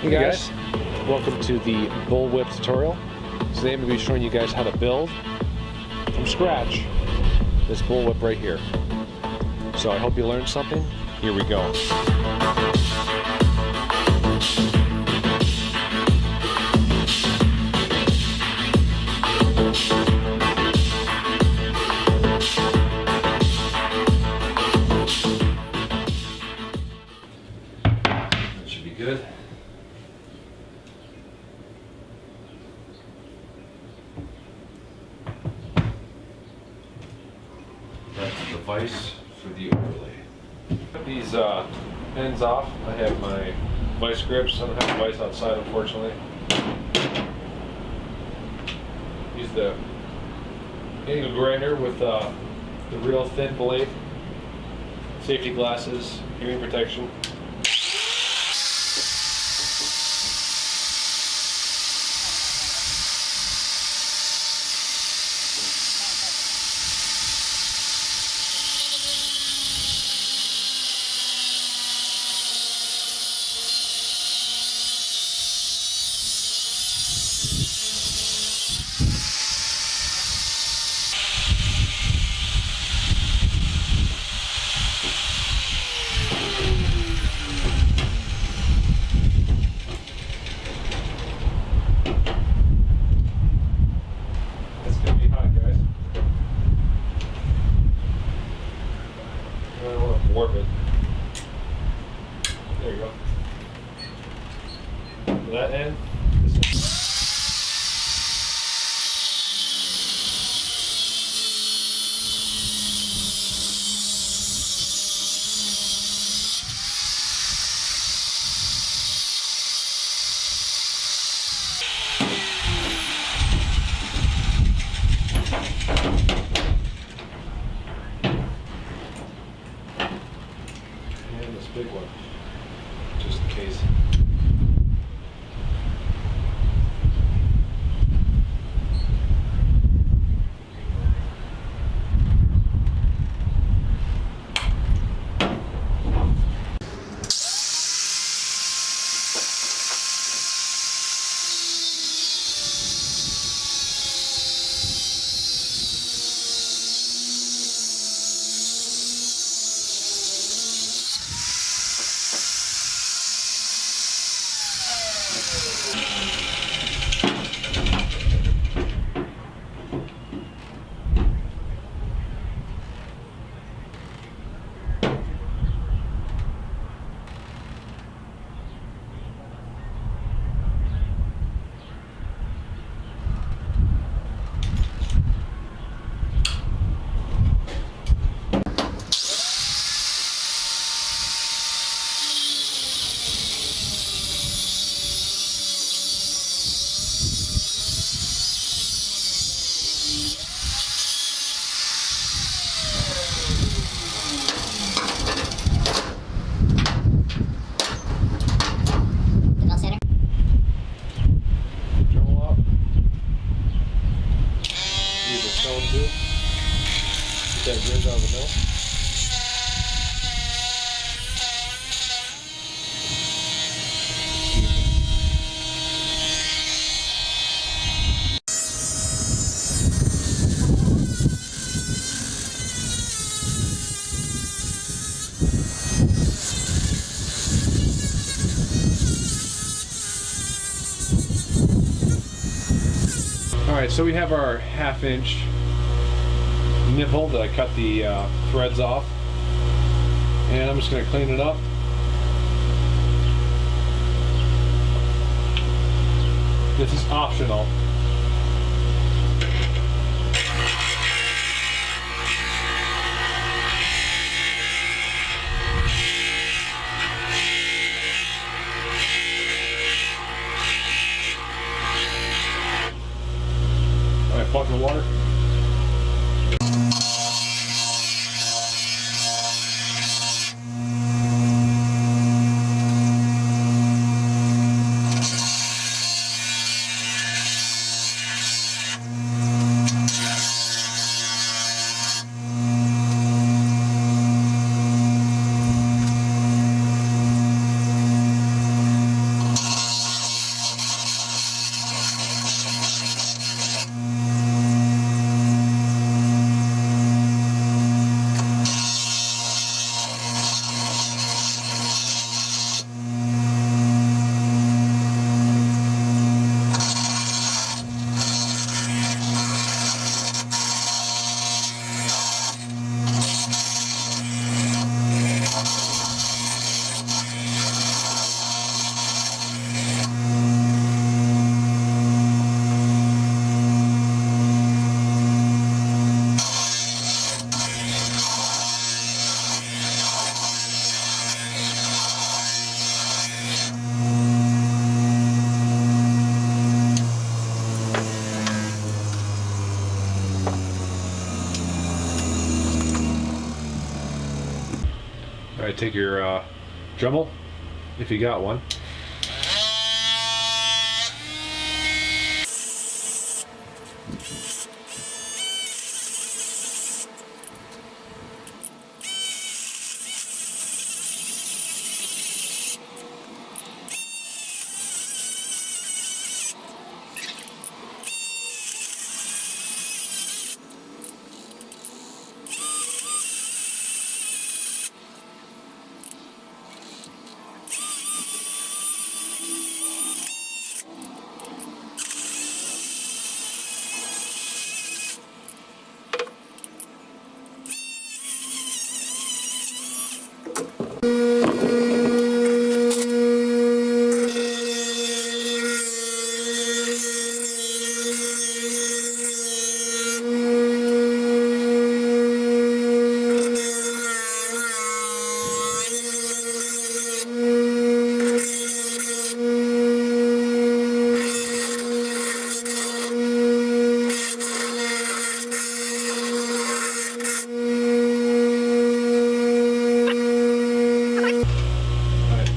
Hey guys, welcome to the Bullwhip tutorial. Today I'm going to be showing you guys how to build from scratch this Bullwhip right here. So I hope you learned something. Here we go. That should be good. That's the vise for the overlay. Put these pins off. I have my vise grips. I don't have a vise outside, unfortunately. Use the angle grinder with the real thin blade. Safety glasses, hearing protection. Warp it. There you go. To that end. And this big one, just in case. Too. Get that grid out of the middle. Alright, so we have our 1/2 inch nipple that I cut the threads off, and I'm just going to clean it up. This is optional. Alright, bucket of water. Alright, take your Dremel, if you got one.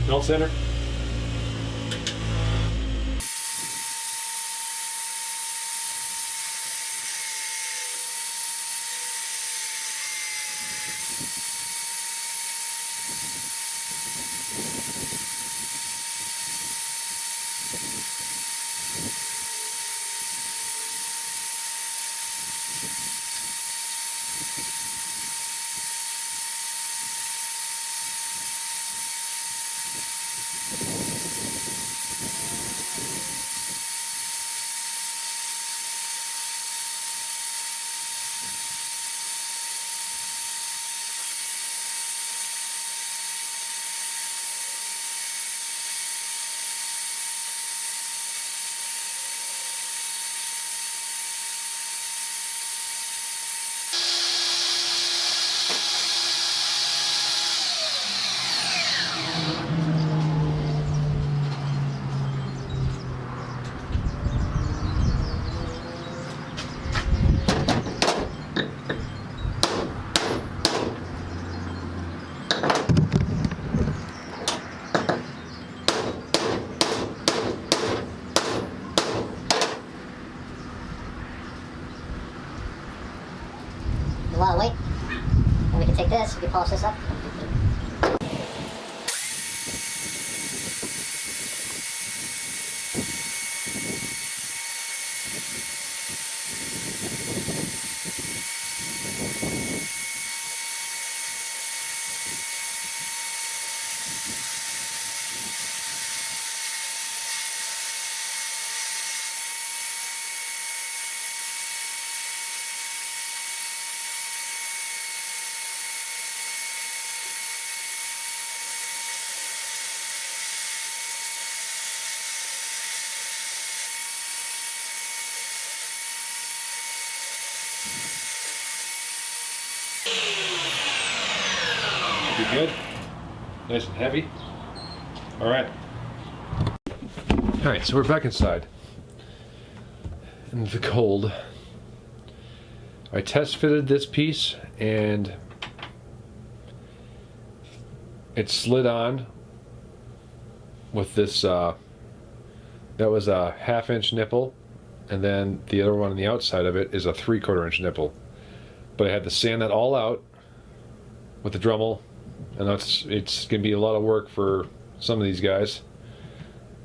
Belt center. A lot of weight. And we can take this, we can polish this up. Should be good. Nice and heavy. Alright. Alright, so we're back inside. In the cold. I test fitted this piece and it slid on with this, that was a 1/2 inch nipple, and then the other one on the outside of it is a 3/4 inch nipple. But I had to sand that all out with the Dremel, and it's gonna be a lot of work for some of these guys.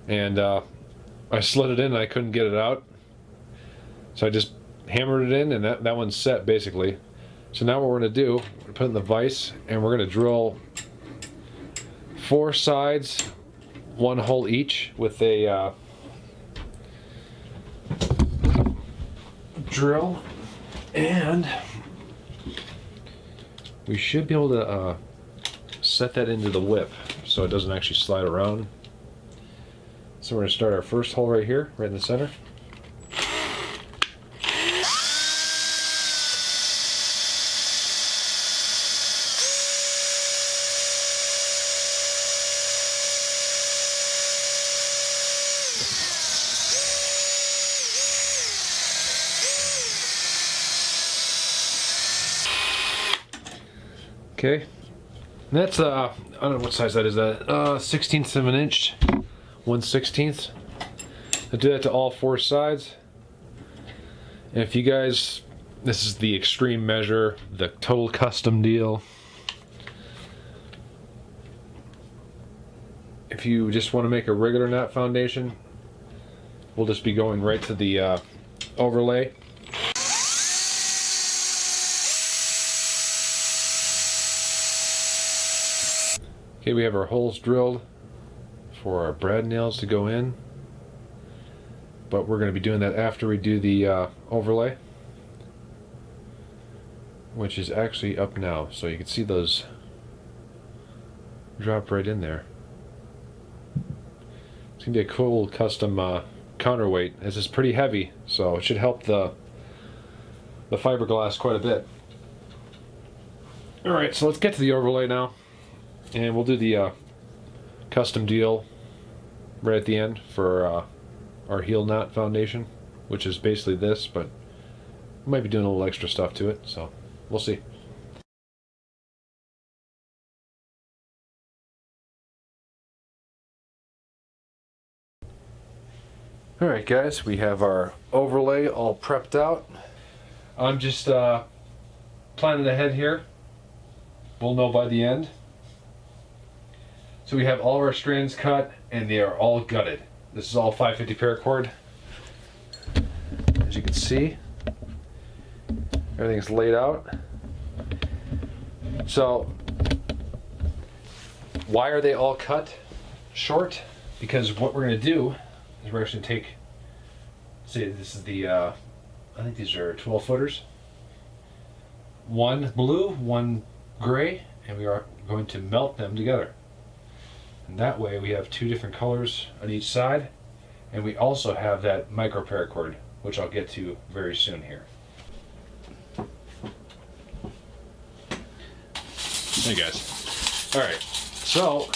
And I slid it in and I couldn't get it out, so I just hammered it in, and that one's set basically. So now what we're gonna do, we're put it in the vise, and we're gonna drill 4 sides, 1 hole each, with a drill, and we should be able to set that into the whip so it doesn't actually slide around. So we're going to start our first hole right here, right in the center. Okay, And that's I don't know what size that is. That 1/16 of an inch, 1/16. I do that to all 4 sides. And if you guys, this is the extreme measure, the total custom deal. If you just want to make a regular knot foundation, we'll just be going right to the overlay. Okay, we have our holes drilled for our brad nails to go in, but we're going to be doing that after we do the overlay, which is actually up now, so you can see those drop right in there. It's going to be a cool custom counterweight. This is pretty heavy, so it should help the fiberglass quite a bit. Alright, so let's get to the overlay now, and we'll do the custom deal right at the end for our heel knot foundation, which is basically this, but we might be doing a little extra stuff to it, so we'll see. Alright guys, we have our overlay all prepped out. I'm just planning ahead here. We'll know by the end. So we have all of our strands cut and they are all gutted. This is all 550 paracord. As you can see, everything's laid out. So why are they all cut short? Because what we're going to do is we're actually going to take, say this is the, I think these are 12 footers. One blue, one gray, and we are going to melt them together. And that way we have 2 different colors on each side, and we also have that micro paracord, which I'll get to very soon here. Hey guys. Alright, so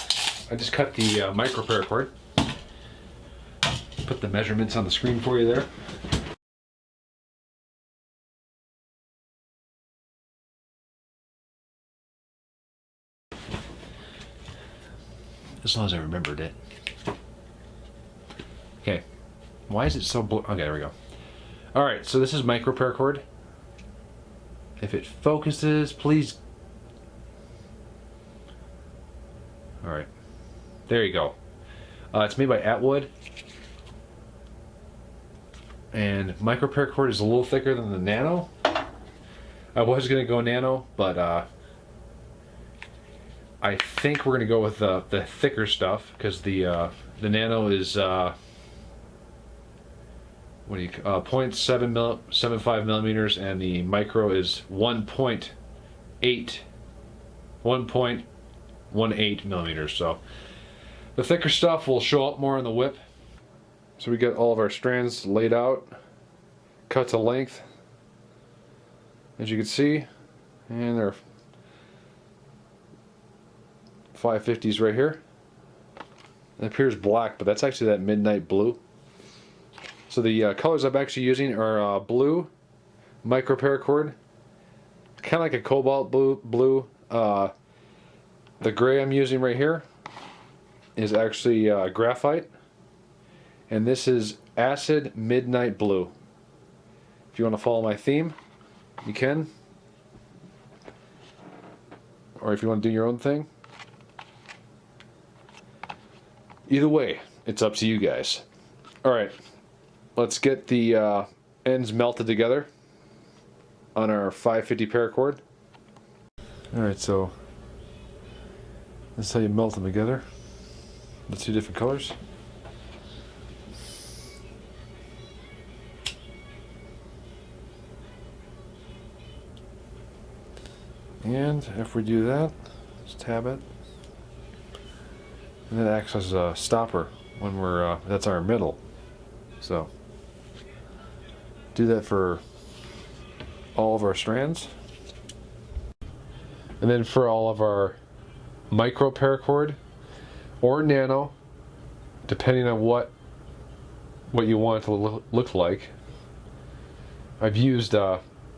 I just cut the micro paracord. Put the measurements on the screen for you there. As long as I remembered it. Okay. Why is it so blue? Okay, there we go. Alright, so this is micro paracord. If it focuses, please. Alright. There you go. It's made by Atwood. And micro paracord is a little thicker than the nano. I was going to go nano, but I think we're going to go with the thicker stuff, because the nano is 0.75 millimeters, and the micro is 1.18 millimeters. So the thicker stuff will show up more on the whip. So we get all of our strands laid out, cut to length, as you can see, and they're 550s right here. It appears black, but that's actually that midnight blue. So the colors I'm actually using are blue, micro paracord, kind of like a cobalt blue. The gray I'm using right here is actually graphite. And this is acid midnight blue. If you want to follow my theme, you can. Or if you want to do your own thing. Either way, it's up to you guys. Alright, let's get the ends melted together on our 550 paracord. Alright, so this is how you melt them together. The 2 different colors. And if we do that, just tab it, and then it acts as a stopper when we're, that's our middle. So, do that for all of our strands. And then for all of our micro paracord or nano, depending on what you want it to look like. I've used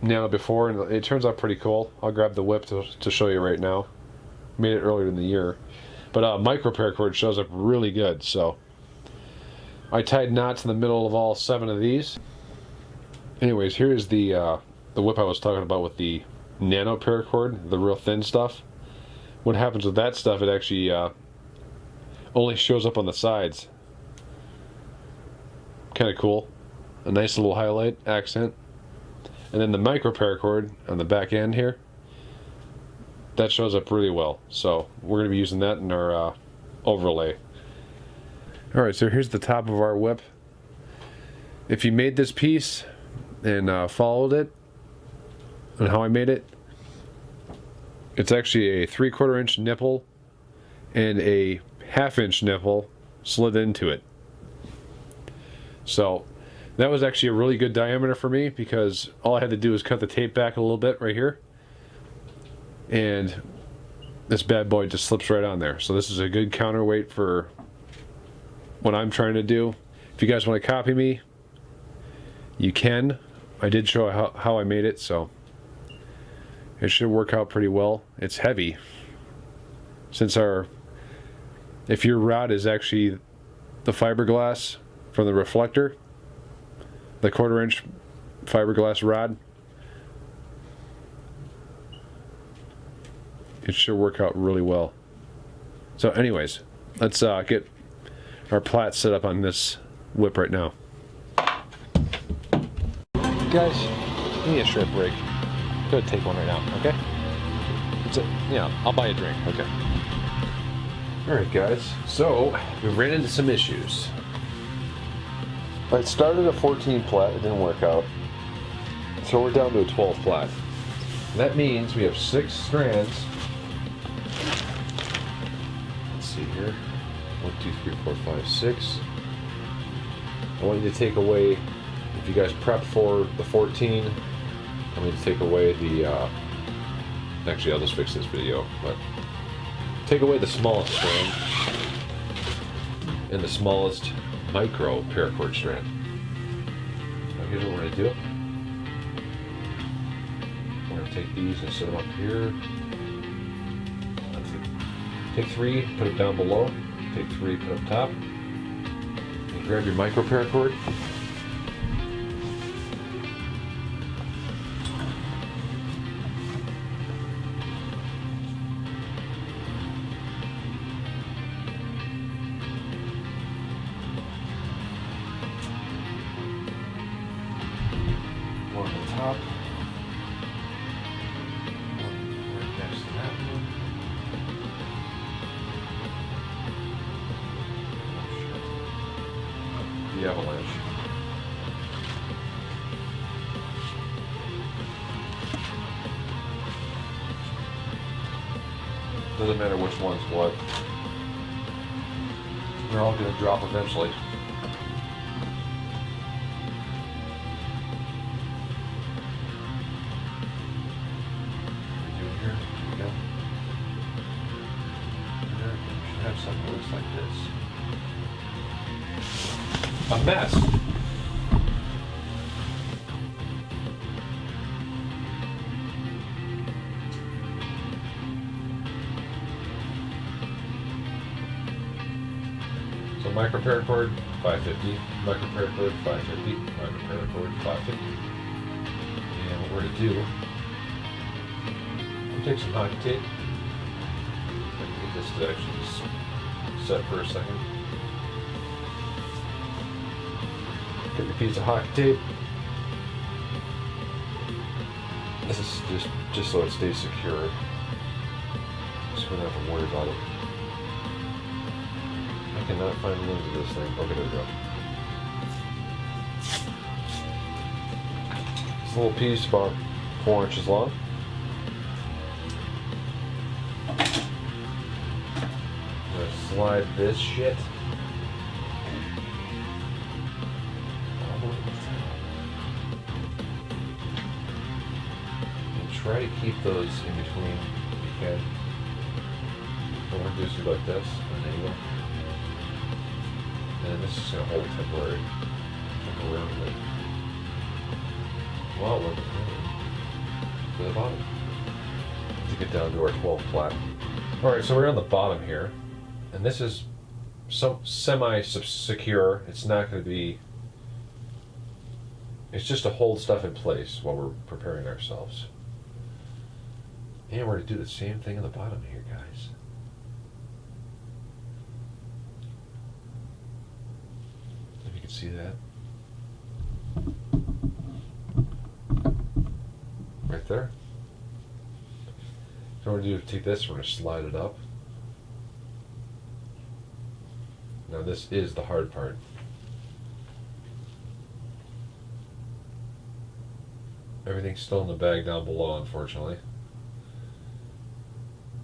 nano before, and it turns out pretty cool. I'll grab the whip to show you right now. made it earlier in the year. But micro paracord shows up really good. So I tied knots in the middle of all 7 of these. Anyways, here's the whip I was talking about with the nano paracord, the real thin stuff. What happens with that stuff, it actually only shows up on the sides. Kind of cool. A nice little highlight accent. And then the micro paracord on the back end here, that shows up really well. So we're going to be using that in our overlay. Alright, so here's the top of our whip. If you made this piece and followed it and how I made it, it's actually a 3/4 inch nipple and a 1/2 inch nipple slid into it. So that was actually a really good diameter for me, because all I had to do was cut the tape back a little bit right here, and this bad boy just slips right on there. So this is a good counterweight for what I'm trying to do. If you guys want to copy me, you can. I did show how I made it, so it should work out pretty well. It's heavy, since if your rod is actually the fiberglass from the reflector, the 1/4 inch fiberglass rod, it should work out really well. So anyways, let's get our plats set up on this whip right now. Guys, give me a shrimp rig. Go ahead, take one right now, okay? I'll buy a drink, okay? Alright guys, so we ran into some issues. I started a 14 plat, it didn't work out. So we're down to a 12 plat. That means we have 6 strands. Let's see here. 1, 2, 3, 4, 5, 6. I want you to take away, if you guys prep for the 14, I want you to take away the, actually I'll just fix this video, but take away the smallest strand and the smallest micro paracord strand. Now here's what we're going to do. We're going to take these and set them up here. Take 3, put it down below. Take 3, put up top. And grab your micro paracord. One on the top. One right next to that one. The avalanche. Doesn't matter which one's what. They're all going to drop eventually. Have something that looks like this. A mess. So micro paracord 550, micro paracord 550, micro paracord 550. And what we're going to do, we'll take some hockey tape. Get this to actually just set for a second. Get your piece of hockey tape. This is just so it stays secure. So we don't have to worry about it. I cannot find the link to this thing. Okay, there we go. This little piece about 4 inches long. Slide this shit all the way to the top. And try to keep those in between if you can. What we're going to do like this, an angle. And this is going to hold temporarily. Well, we're to the bottom. To get down to our 12 flat. Alright, so we're on the bottom here, and this is some semi-secure. It's not going to be... It's just to hold stuff in place while we're preparing ourselves. And we're going to do the same thing on the bottom here, guys. If you can see that. Right there. So what we're going to do is take this, we're going to slide it up. Now this is the hard part. Everything's still in the bag down below, unfortunately.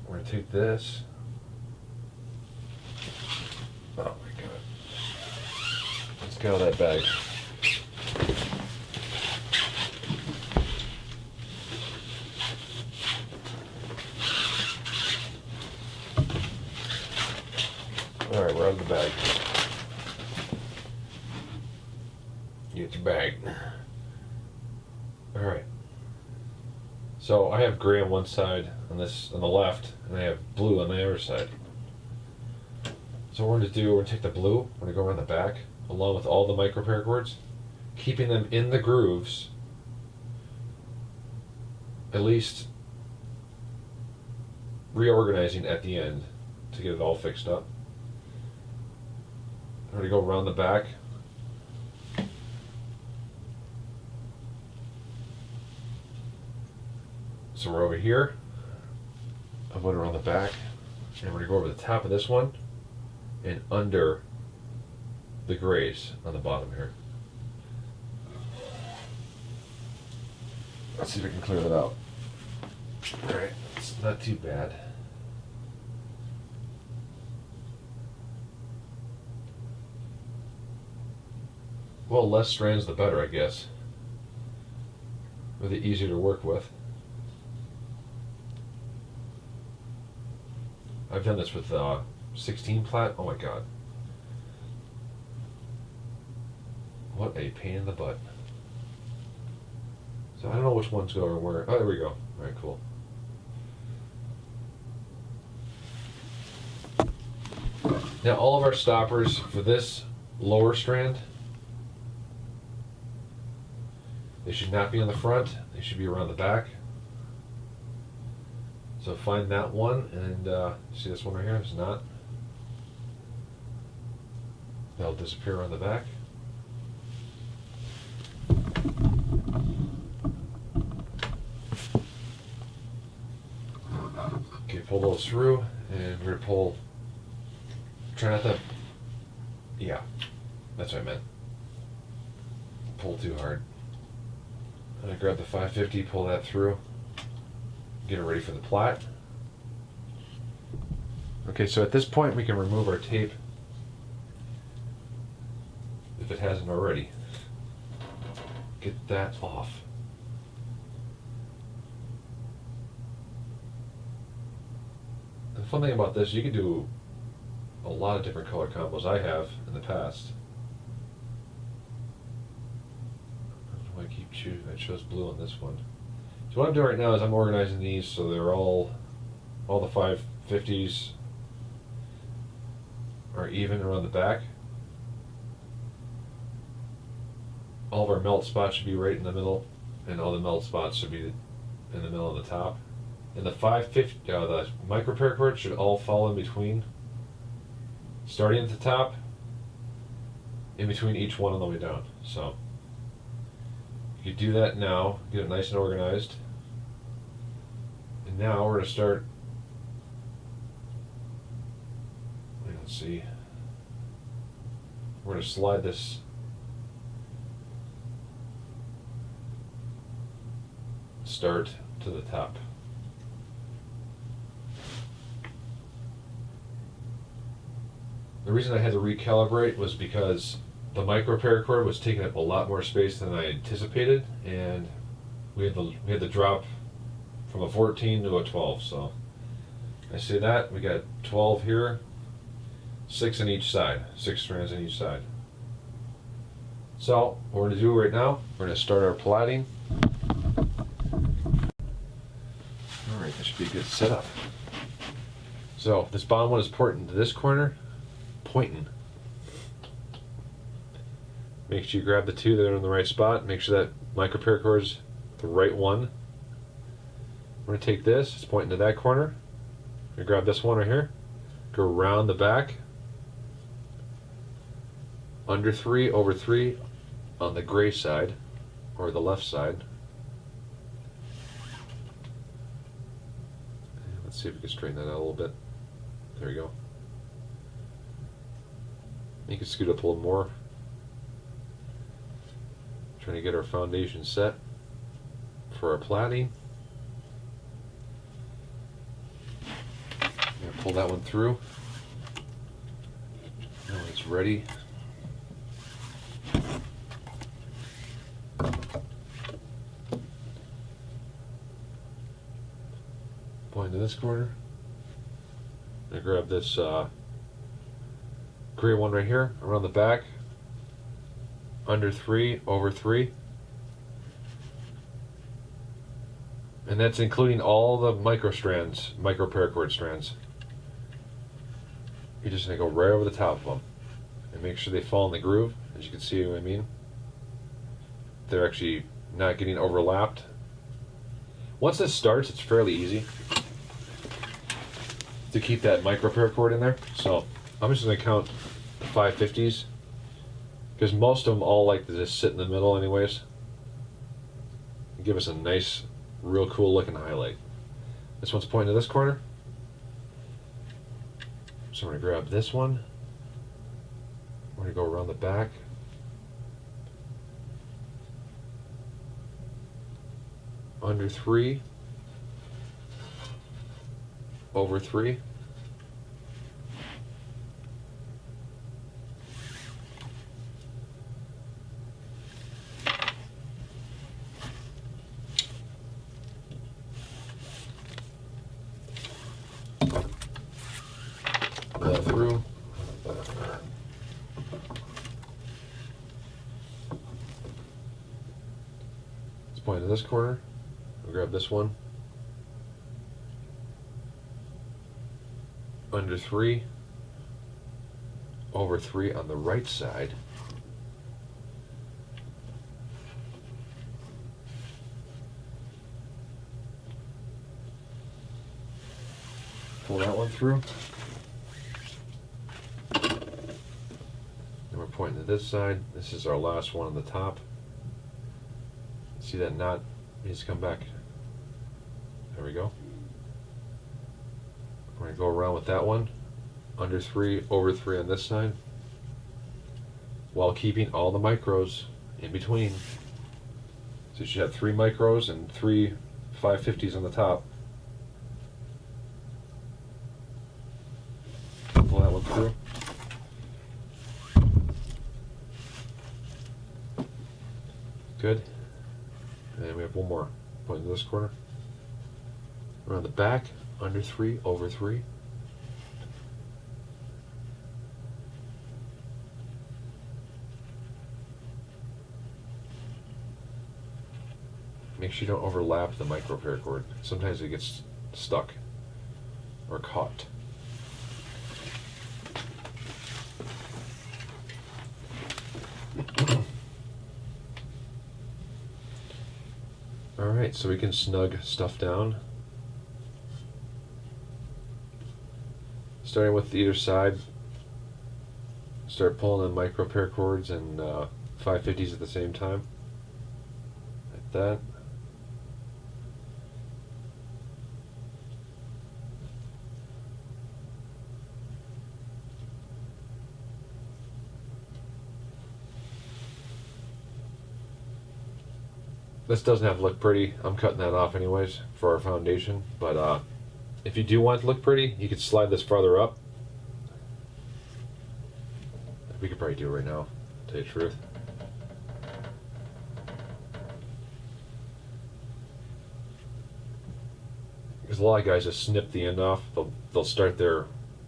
We're going to take this. Oh my god. Let's get out of that bag. Alright, we're out of the bag. Get your bag. Alright. So I have gray on one side, on the left, and I have blue on the other side. So what we're going to do, we're going to take the blue, we're going to go around the back, along with all the micro paracords, keeping them in the grooves, at least reorganizing at the end to get it all fixed up. I'm going to go around the back. So we're over here. I'm going around the back, and we're going to go over the top of this one and under the grays on the bottom here. Let's see if we can clear that out. Alright, it's not too bad. Well, less strands the better, I guess. Or the easier to work with. I've done this with 16 plat. Oh my god. What a pain in the butt. So I don't know which ones go where. Oh, there we go. Alright, cool. Now all of our stoppers for this lower strand, they should not be on the front, they should be around the back. So find that one, and see this one right here? It's not. That'll disappear on the back. Okay, pull those through, and we're gonna pull. Try not to. Yeah, that's what I meant. Pull too hard. I'm gonna grab the 550, pull that through, get it ready for the plat. Okay, so at this point we can remove our tape if it hasn't already. Get that off. The fun thing about this, you can do a lot of different color combos. I have in the past. I keep choosing. It shows blue on this one. So what I'm doing right now is I'm organizing these so they're all the 550s are even around the back. All of our melt spots should be right in the middle, and all the melt spots should be in the middle of the top. And the 550, the micro paracord should all fall in between, starting at the top, in between each one on the way down. So you do that now, get it nice and organized. And now we're going to start, let's see, we're going to slide this start to the top. The reason I had to recalibrate was because the micro paracord was taking up a lot more space than I anticipated, and we had to drop from a 14 to a 12. So I say that we got 12 here, 6 on each side, 6 strands on each side. So what we're going to do right now, we're going to start our plaiting. All right, that should be a good setup. So this bottom one is pointing to this corner, pointing. Make sure you grab the two that are in the right spot. Make sure that micro paracord's the right one. We're going to take this, it's pointing to that corner. You grab this one right here, go around the back, under 3, over 3 on the gray side, or the left side. Let's see if we can straighten that out a little bit. There we go. You can scoot up a little more. Trying to get our foundation set for our plating. Pull that one through. Now it's ready. Point to this corner. I grab this gray one right here around the back. Under 3, over 3. And that's including all the micro paracord strands. You're just going to go right over the top of them and make sure they fall in the groove, as you can see what I mean. They're actually not getting overlapped. Once this starts, it's fairly easy to keep that micro paracord in there. So I'm just going to count the 550s because most of them all like to just sit in the middle anyways. And give us a nice, real cool looking highlight. This one's pointing to this corner. So I'm going to grab this one. We're going to go around the back. Under 3. Over 3. That through. Let's point to this corner. We'll grab this one. Under 3. Over 3 on the right side. Pull that one through. Then we're pointing to this side. This is our last one on the top. See that knot needs to come back. There we go. We're going to go around with that one. Under 3, over 3 on this side. While keeping all the micros in between. So you should have 3 micros and 3 550s on the top. Pull that one through. Good. And then we have one more. Point to this corner. Around the back, under 3, over 3. Make sure you don't overlap the micro paracord. Sometimes it gets stuck or caught. Alright, so we can snug stuff down. Starting with either side, start pulling the micro paracords and 550s at the same time. Like that. This doesn't have to look pretty. I'm cutting that off anyways for our foundation. But if you do want it to look pretty, you could slide this farther up. We could probably do it right now, to tell you the truth. Because a lot of guys just snip the end off. They'll start their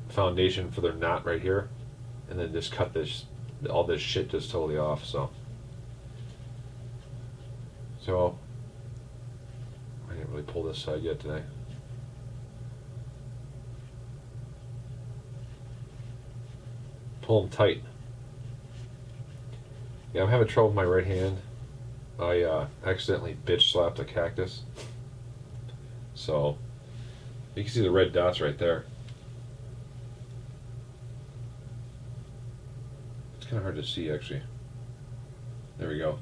foundation for their knot right here, and then just cut all this shit just totally off. So I didn't really pull this side yet today. pull them tight. Yeah, I'm having trouble with my right hand. I accidentally bitch slapped a cactus. So, you can see the red dots right there. It's kind of hard to see, actually. There we go.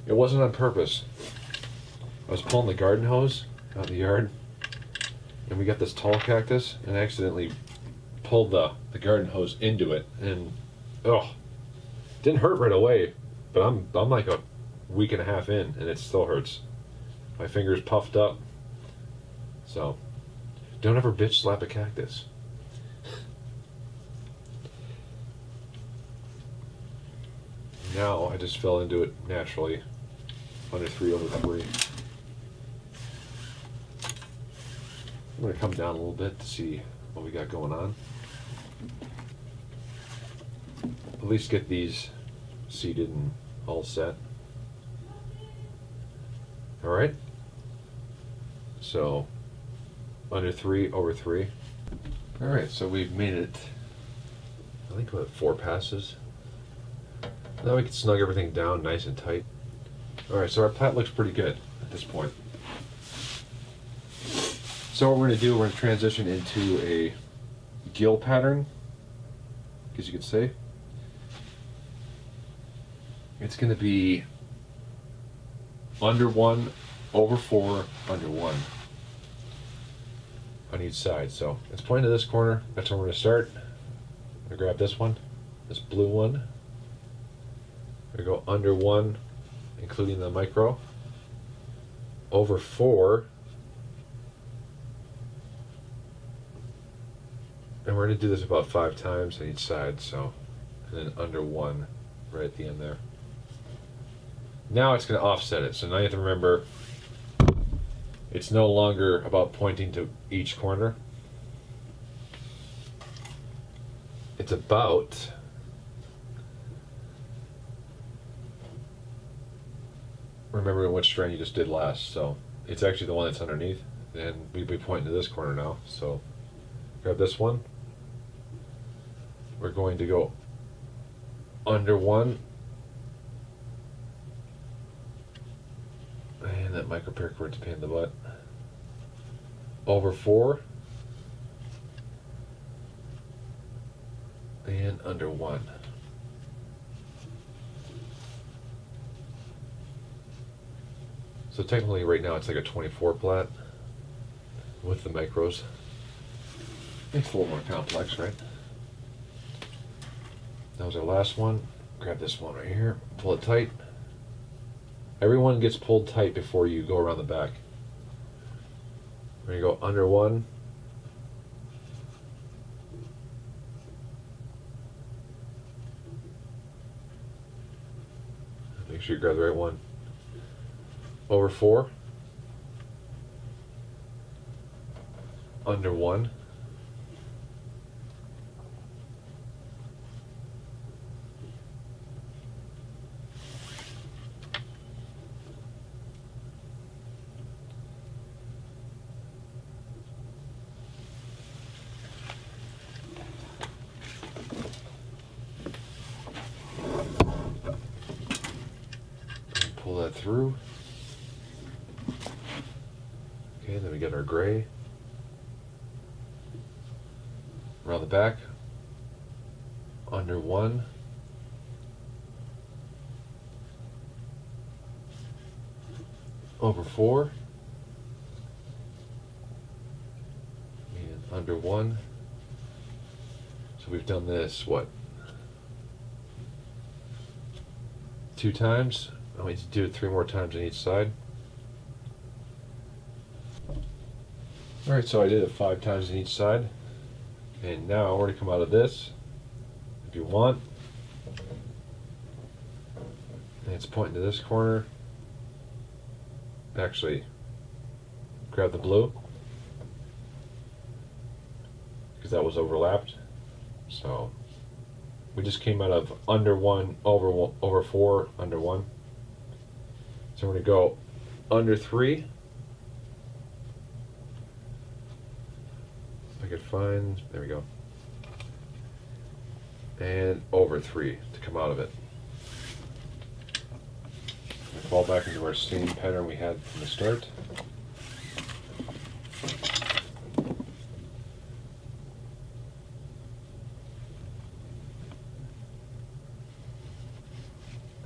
It wasn't on purpose. I was pulling the garden hose out of the yard, and we got this tall cactus, and I accidentally pulled the garden hose into it, and didn't hurt right away, but I'm like a week and a half in, and it still hurts. My finger's puffed up. So, don't ever bitch slap a cactus. Now I just fell into it naturally, under 3/3. I'm going to come down a little bit to see what we got going on. At least get these seated and all set. All right. So, under 3/3. All right, so we've made it, I think about 4 passes. Now we can snug everything down nice and tight. All right, so our plat looks pretty good at this point. So what we're going to do, we're going to transition into a gill pattern, I guess you could say. It's going to be under 1, over 4, under 1 on each side. So it's pointing to this corner. That's where we're going to start. I'm going to grab this one, this blue one. We're going to go under 1, including the micro, over 4, and we're going to do this about 5 times on each side, so, and then under 1 right at the end there. Now it's going to offset it, so now you have to remember it's no longer about pointing to each corner. It's about remembering which strand you just did last, so it's actually the one that's underneath, and we'd be pointing to this corner now. So grab this one. We're going to go under 1, and that micro paracord to pain in the butt, over 4, and under 1. So technically right now it's like a 24 plat with the micros. Makes it a little more complex, right? That was our last one. Grab this one right here, pull it tight. Everyone gets pulled tight before you go around the back. We're gonna go under 1. Make sure you grab the right one. Over 4, under 1, pull that through. Okay, then we get our gray around the back, under 1, over 4, and under 1. So we've done this, what, 2 times? I need to do it 3 more times on each side. Alright, so I did it 5 times on each side. And now we're going to come out of this, if you want. And it's pointing to this corner. Actually, grab the blue, because that was overlapped. So we just came out of under 1, over 4, under 1. So we're going to go under 3. If I could find, there we go. and over 3 to come out of it. We fall back into our same pattern we had from the start.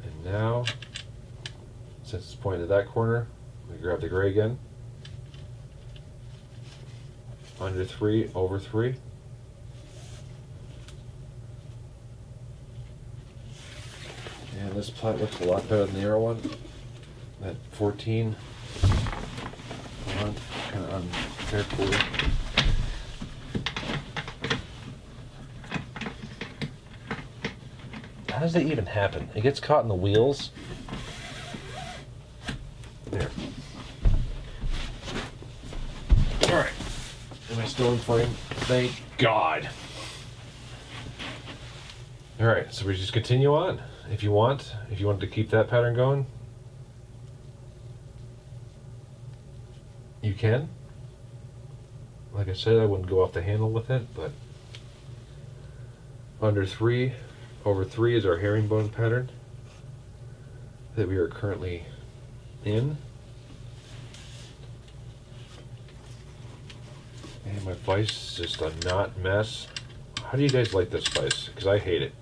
And now, since it's pointed to that corner, we grab the gray again. Under 3, over 3. And this plot looks a lot better than the other one. That 14, kind of uncareful. How does that even happen? It gets caught in the wheels. There. All right. Am I still in frame? Thank God. All right, so we just continue on. If you want to keep that pattern going, you can. Like I said, I wouldn't go off the handle with it, but under 3, over 3 is our herringbone pattern that we are currently in. And my vise is just a knot mess. How do you guys like this vise? Because I hate it.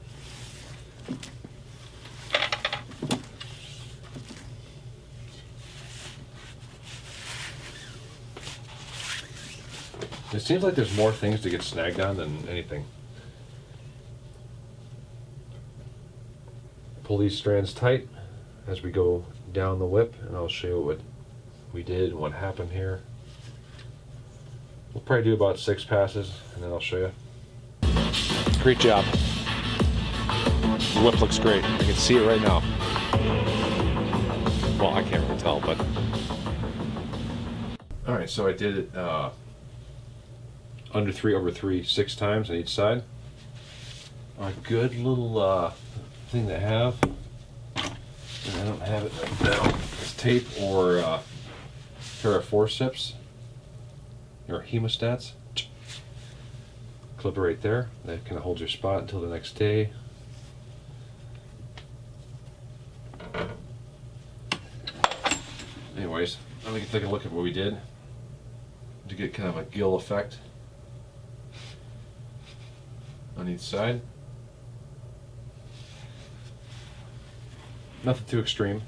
It seems like there's more things to get snagged on than anything. Pull these strands tight as we go down the whip, and I'll show you what we did and what happened here. We'll probably do about 6 passes, and then I'll show you. Great job. The whip looks great. I can see it right now. Well, I can't really tell, but... Alright, so I did it under 3, over 3, 6 times on each side. A good little thing to have. And I don't have it right now. It's tape or a pair of forceps or hemostats. Clip it right there. That kind of holds your spot until the next day. Anyways, let me take a look at what we did to get kind of a gill effect on each side. Nothing too extreme.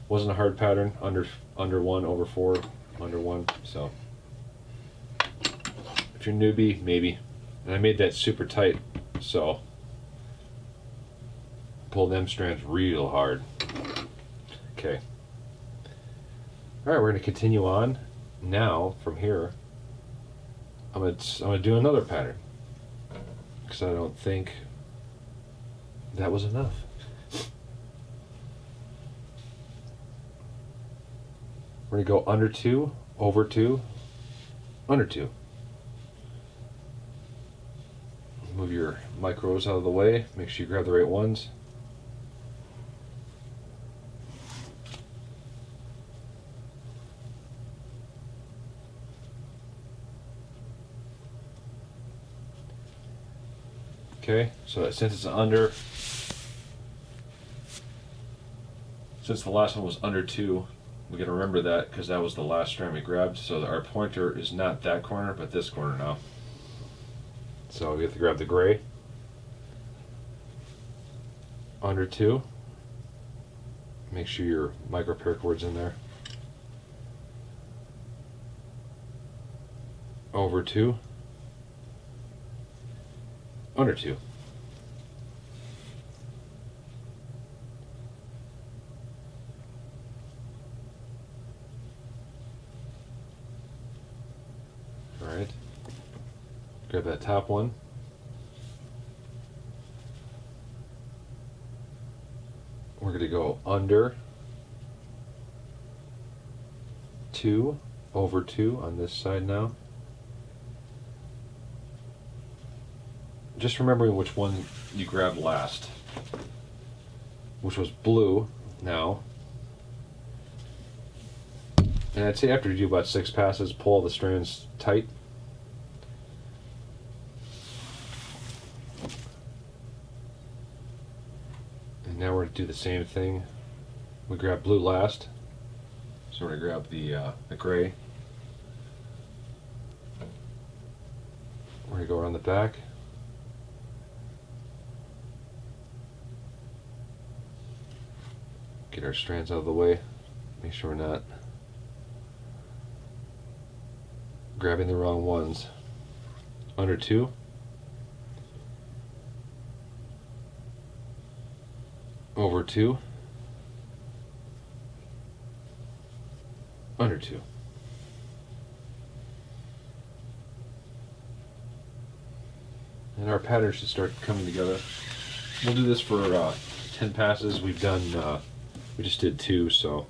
Wasn't a hard pattern. Under 1, over 4, under 1. So if you're newbie, maybe. And I made that super tight, so pull them strands real hard. Okay. All right, we're going to continue on. Now from here, I'm gonna do another pattern because I don't think that was enough. We're going to go under 2, over 2, under 2. Move your micros out of the way. Make sure you grab the right ones. Okay, so since it's under, since the last one was under 2, we got to remember that because that was the last strand we grabbed. So our pointer is not that corner, but this corner now. So we have to grab the gray. Under 2. Make sure your micro paracord's in there. Over 2. Under 2. Alright. Grab that top one. We're going to go under 2, over 2 on this side now. Just remembering which one you grabbed last, which was blue now. And I'd say after you do about 6 passes, pull the strands tight. do the same thing. We grab blue last. So we're going to grab the gray. We're going to go around the back. Get our strands out of the way. Make sure we're not grabbing the wrong ones. Under 2. Over 2. Under 2. And our pattern should start coming together. We'll do this for 10 passes. We've done, we just did 2, so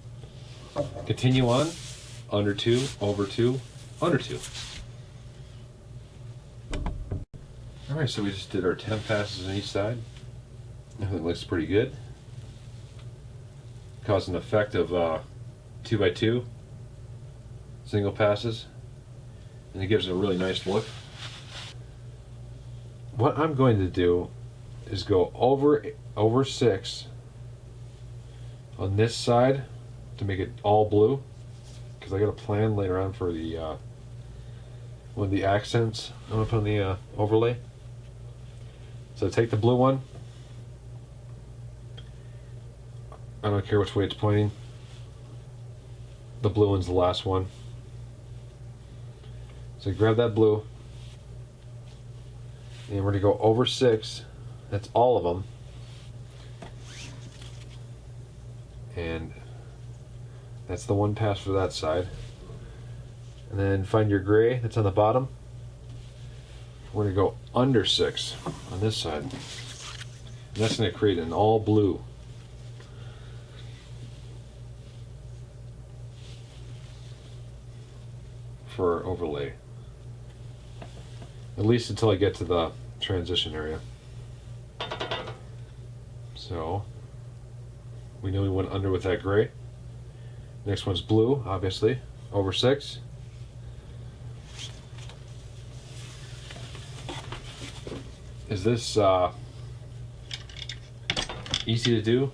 continue on. Under 2, over 2, under 2. Alright, so we just did our 10 passes on each side. Everything looks pretty good. Caused an effect of 2x2 single passes, and it gives it a really nice look. What I'm going to do is go over 6 on this side to make it all blue, because I got a plan later on for the one of the accents I'm going to put on the overlay. So take the blue one. I don't care which way it's pointing. The blue one's the last one. So grab that blue, and we're going to go over 6. That's all of them. And that's the one pass for that side. And then find your gray that's on the bottom. We're going to go under 6 on this side. And that's going to create an all blue. For our overlay. At least until I get to the transition area. So we know we went under with that gray. Next one's blue, obviously, over 6. Is this easy to do?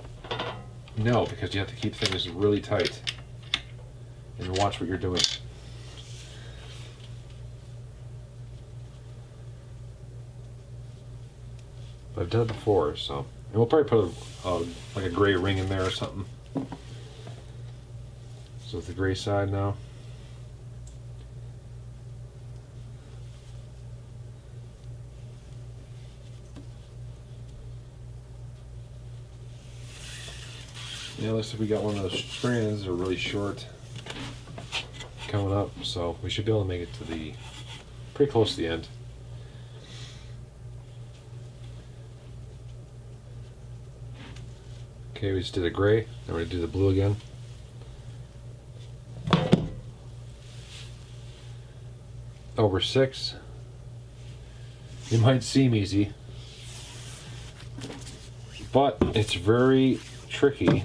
No, because you have to keep things really tight and watch what you're doing. But I've done it before, so, and we'll probably put like a gray ring in there or something. So it's the gray side now. Yeah, looks like we got one of those strands that are really short coming up, so we should be able to make it to the pretty close to the end. Okay, we just did a gray. Now we're going to do the blue again. Over 6. It might seem easy, but it's very tricky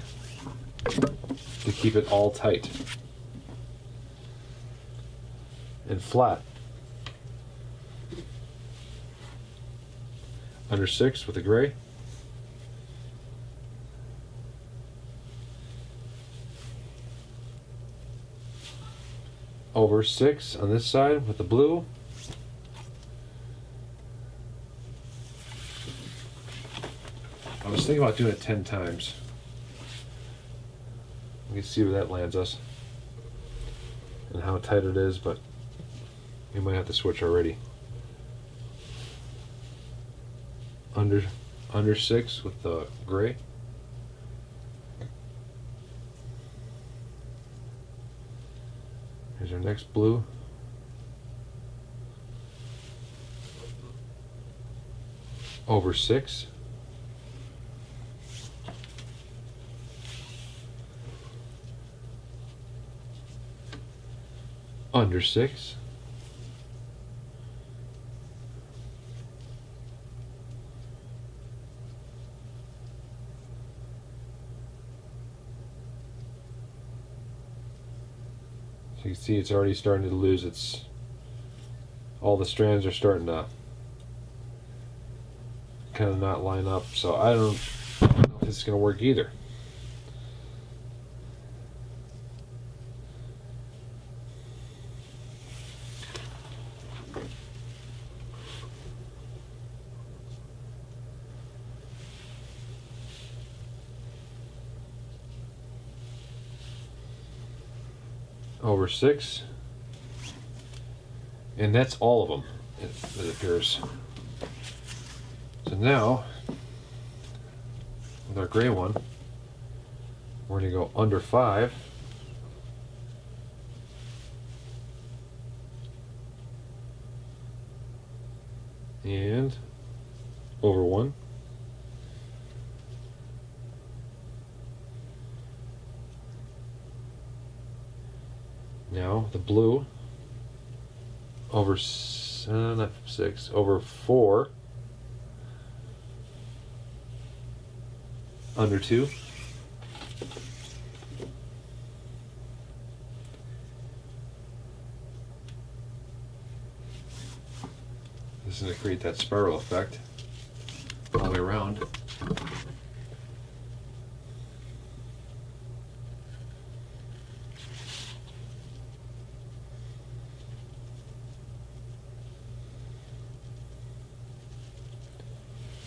to keep it all tight and flat. Under 6 with the gray. Over 6 on this side with the blue. I was thinking about doing it 10 times. We can see where that lands us and how tight it is, but you might have to switch already. Under 6 with the gray. Here's our next blue. Over 6. Under 6. So you can see it's already starting to lose its, all the strands are starting to kind of not line up. So I don't know if this is going to work either. Over 6, and that's all of them, it appears. So now, with our gray one, we're going to go under 5, and over 1. Now the blue over not 6, over 4, under 2, this is going to create that spiral effect all the way around.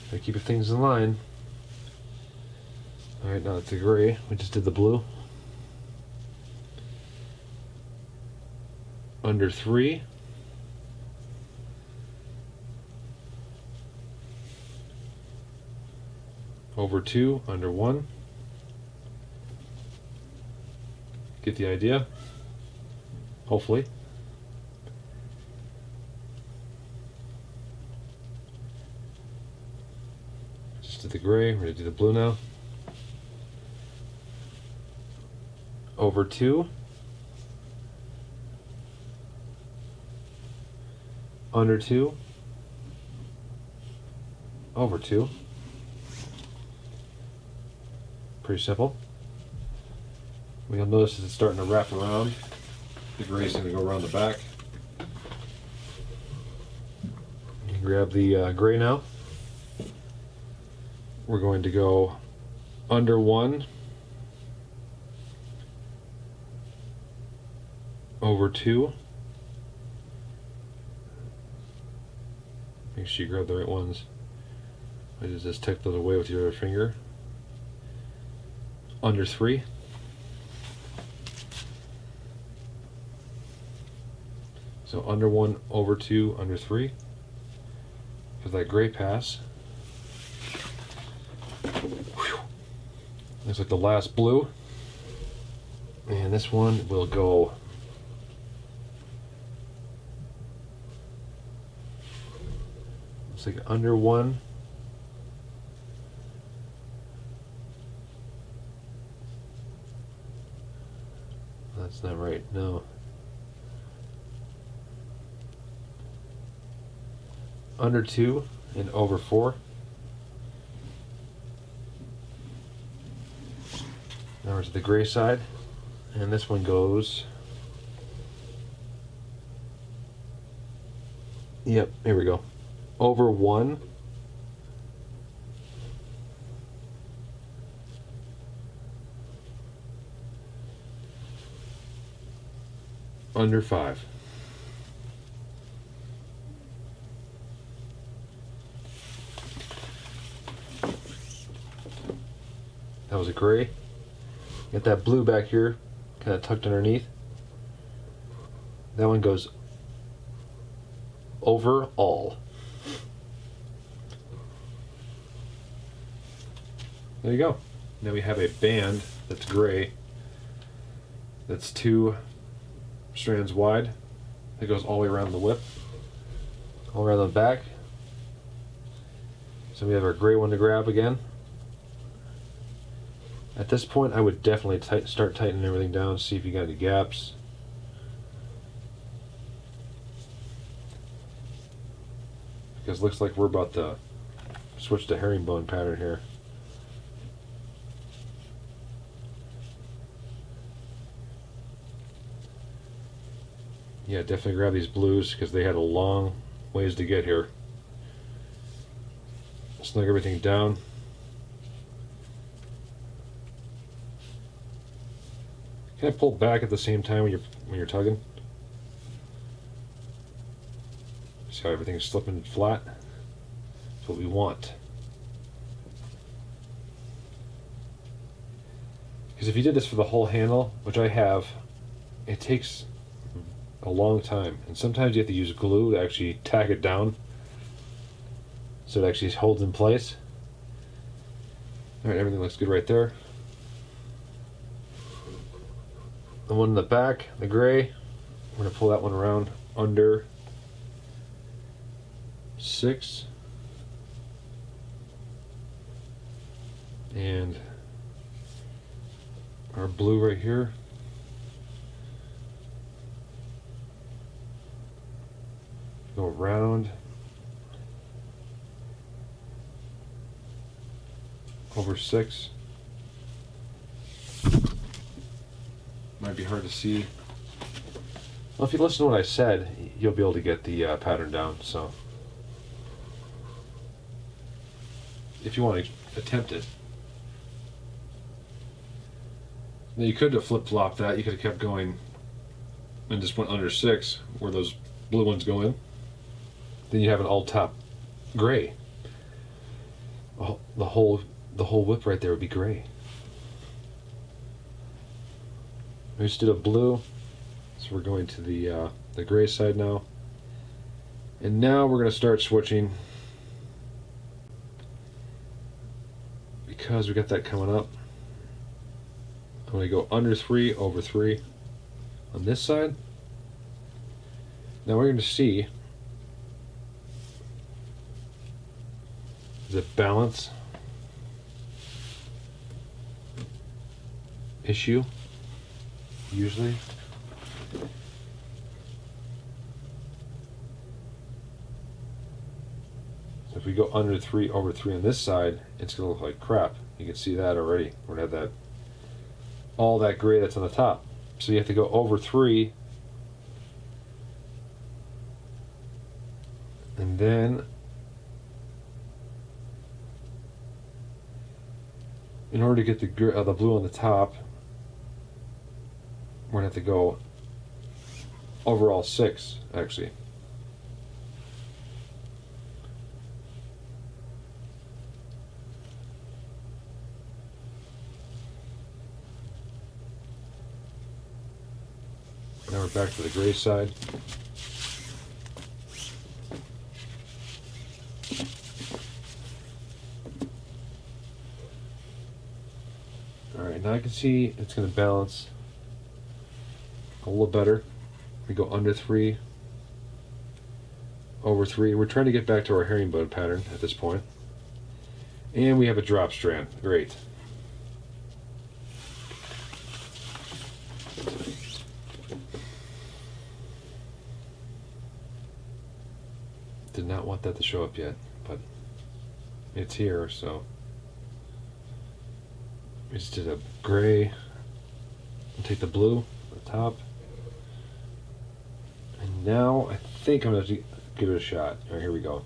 Gotta keep things in line. Alright, now it's the gray. We just did the blue. Under 3. Over 2, under 1. Get the idea? Hopefully. Just did the gray, we're going to do the blue now. Over 2. Under 2. Over 2. Pretty simple. What you'll notice is it's starting to wrap around. The gray's going to go around the back. You can grab the gray now. We're going to go under 1, over 2. Make sure you grab the right ones. I just tuck those away with your other finger. Under 3. So under 1, over 2, under 3. For that gray pass. Whew. Looks like the last blue. And this one will go looks like under 1. That's not right, no. Under 2 and over 4. Now we're to the gray side, and this one goes. Yep, here we go. Over 1. Under 5. That was a gray. Get that blue back here, kind of tucked underneath. That one goes over all. There you go. Now we have a band that's gray, that's 2 strands wide. It goes all the way around the whip, all around the back. So we have our gray one to grab again. At this point, I would definitely start tightening everything down, see if you got any gaps. Because it looks like we're about to switch to herringbone pattern here. Yeah, definitely grab these blues because they had a long ways to get here. Snug everything down. Can I pull back at the same time when you're tugging? See how everything's slipping flat? That's what we want. Because if you did this for the whole handle, which I have, it takes a long time. And sometimes you have to use glue to actually tack it down so it actually holds in place. Alright, everything looks good right there. The one in the back, the gray, we're going to pull that one around under 6. And our blue right here. Go around. Over 6. Might be hard to see. Well, if you listen to what I said, you'll be able to get the pattern down. So, if you want to attempt it, now you could have flip-flopped that. You could have kept going and just went under 6, where those blue ones go in. Then you have an all-top gray. Oh, the whole whip right there would be gray. We just did a blue, so we're going to the gray side now. And now we're going to start switching, because we got that coming up. I'm going to go under 3, over 3 on this side. Now we're going to see the balance issue. Usually, so if we go under 3, over 3 on this side, it's going to look like crap. You can see that already. We're going to have that, all that gray that's on the top. So you have to go over 3, and then in order to get the blue on the top, we're going to have to go over all 6, actually. Now we're back to the gray side. Alright, now I can see it's going to balance a little better. We go under 3, over 3. We're trying to get back to our herringbone pattern at this point. And we have a drop strand. Great. Did not want that to show up yet, but it's here, so we just did a gray and take the blue at the top. And now I think I'm going to give it a shot. All right, here we go.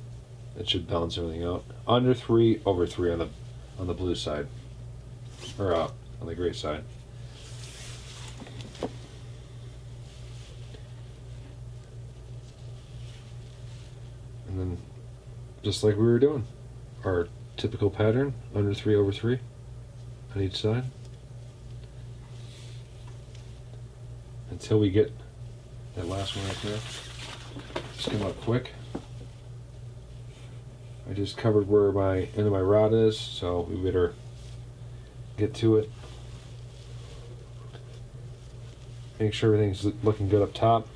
It should balance everything out. Under 3, over 3 on the blue side, or on the gray side. And then, just like we were doing, our typical pattern, under 3, over 3 on each side, until we get that last one right there. Just come up quick. I just covered where my end of my rod is, so we better get to it. Make sure everything's looking good up top.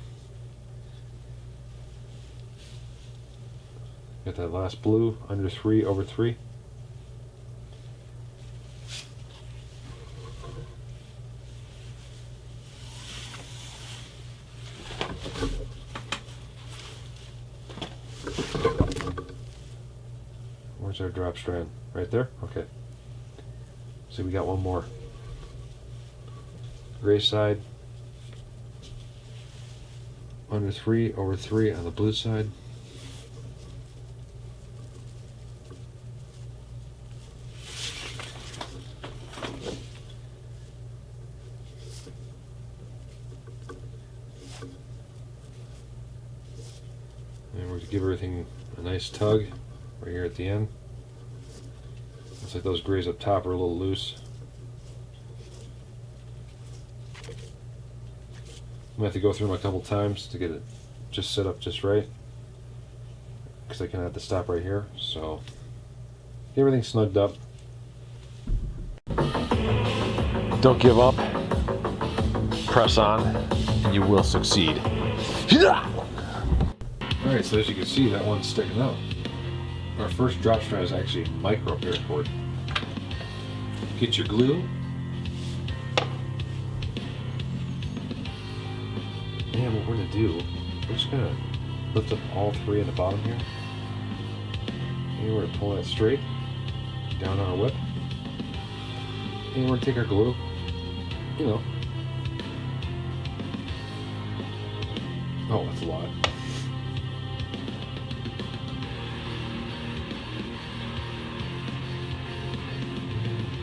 Got that last blue, under 3, over 3. Where's our drop strand? Right there? Okay. So we got one more. Gray side. Under 3, over 3 on the blue side. give everything a nice tug right here at the end. Looks like those grays up top are a little loose. I'm gonna have to go through them a couple times to get it just set up just right, because I kind of have to stop right here. So get everything snugged up. Don't give up. Press on, and you will succeed. Alright, so as you can see, that one's sticking out. Our first drop strand is actually micro paracord. Get your glue. And what we're going to do, we're just going to lift up all three at the bottom here. And we're going to pull that straight down on our whip. And we're going to take our glue, you know. Oh, that's a lot.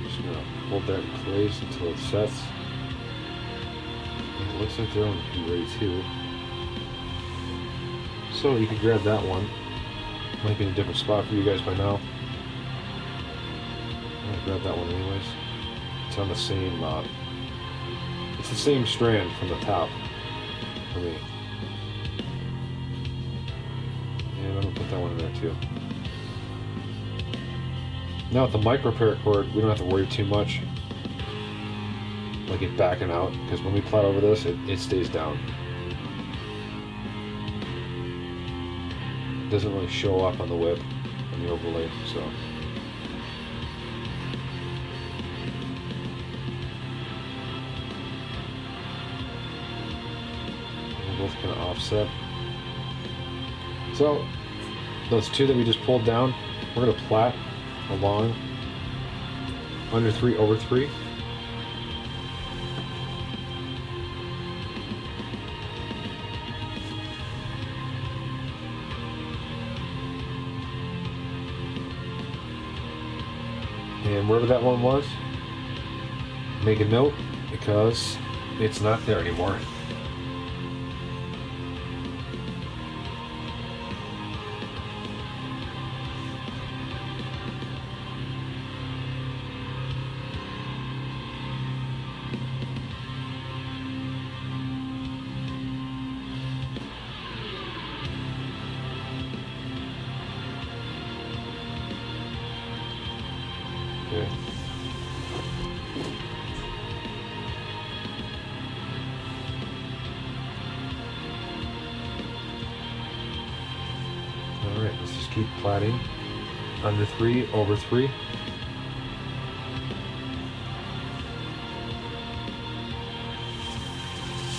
Just gonna hold that in place until it sets. And it looks like they're on the ready too. So you can grab that one. Might be in a different spot for you guys by now. I'm gonna grab that one anyways. It's on the same. It's the same strand from the top for me. And I'm gonna put that one in there too. Now with the micro paracord, we don't have to worry too much like it backing out, because when we plait over this, it stays down. It doesn't really show up on the whip on the overlay, so. We're both kind of offset. So, those two that we just pulled down, we're going to plait along under 3 over 3. And wherever that one was, make a note, because it's not there anymore. Okay. Alright, let's just keep plaiting under 3 over 3.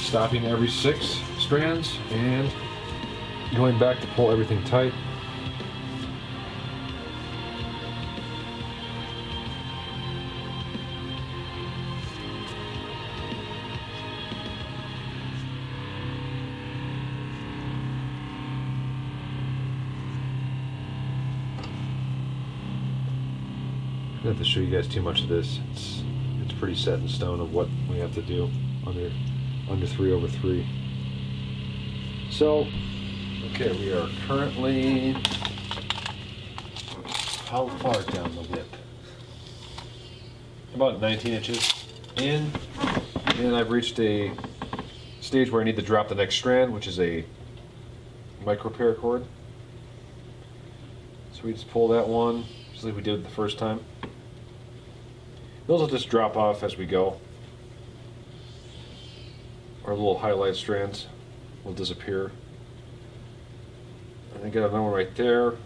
Stopping every 6 strands and going back to pull everything tight. I don't have to show you guys too much of this. It's pretty set in stone of what we have to do under 3 over 3. So, okay, we are currently how far down the whip? About 19 inches in, and I've reached a stage where I need to drop the next strand, which is a micro paracord. So we just pull that one, just like we did the first time. Those will just drop off as we go. Our little highlight strands will disappear. And I got another one right there.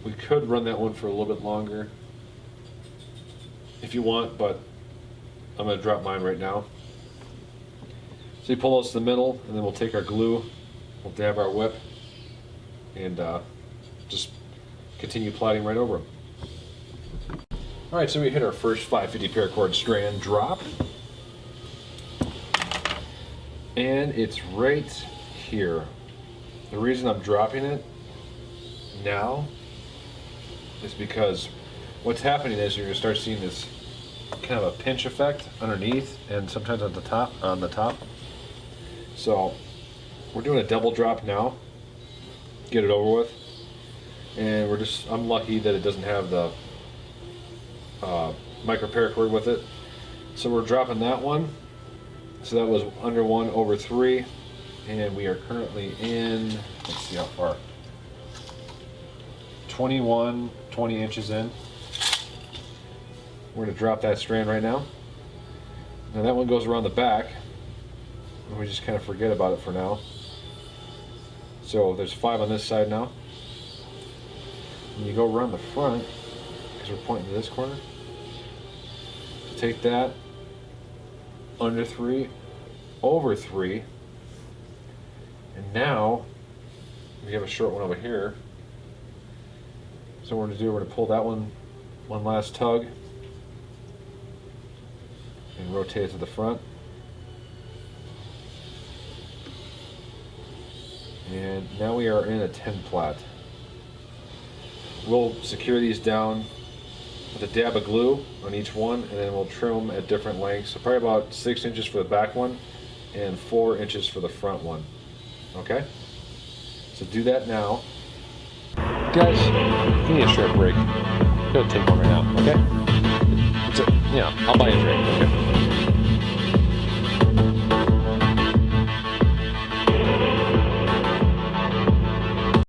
We could run that one for a little bit longer if you want, but I'm going to drop mine right now. So you pull those to the middle, and then we'll take our glue, we'll dab our whip, and just continue plaiting right over them. Alright, so we hit our first 550 paracord strand drop. And it's right here. The reason I'm dropping it now is because what's happening is you're going to start seeing this kind of a pinch effect underneath and sometimes on the top. So we're doing a double drop now. get it over with. And I'm lucky that it doesn't have the micro paracord with it. So we're dropping that one. So that was under 1/3. And we are currently in, let's see how far, 20 inches in. We're gonna drop that strand right now. Now that one goes around the back, and we just kind of forget about it for now. So there's 5 on this side now. And you go around the front, because we're pointing to this corner. So take that, under 3, over 3, and now we have a short one over here. So what we're going to do, we're going to pull that one last tug and rotate it to the front. And now we are in a 10 plat. We'll secure these down with a dab of glue on each one, and then we'll trim them at different lengths. So probably about 6 inches for the back one and 4 inches for the front one. Okay? So do that now. Guys, you need a short break. Go take one right now, okay? I'll buy you a drink, okay?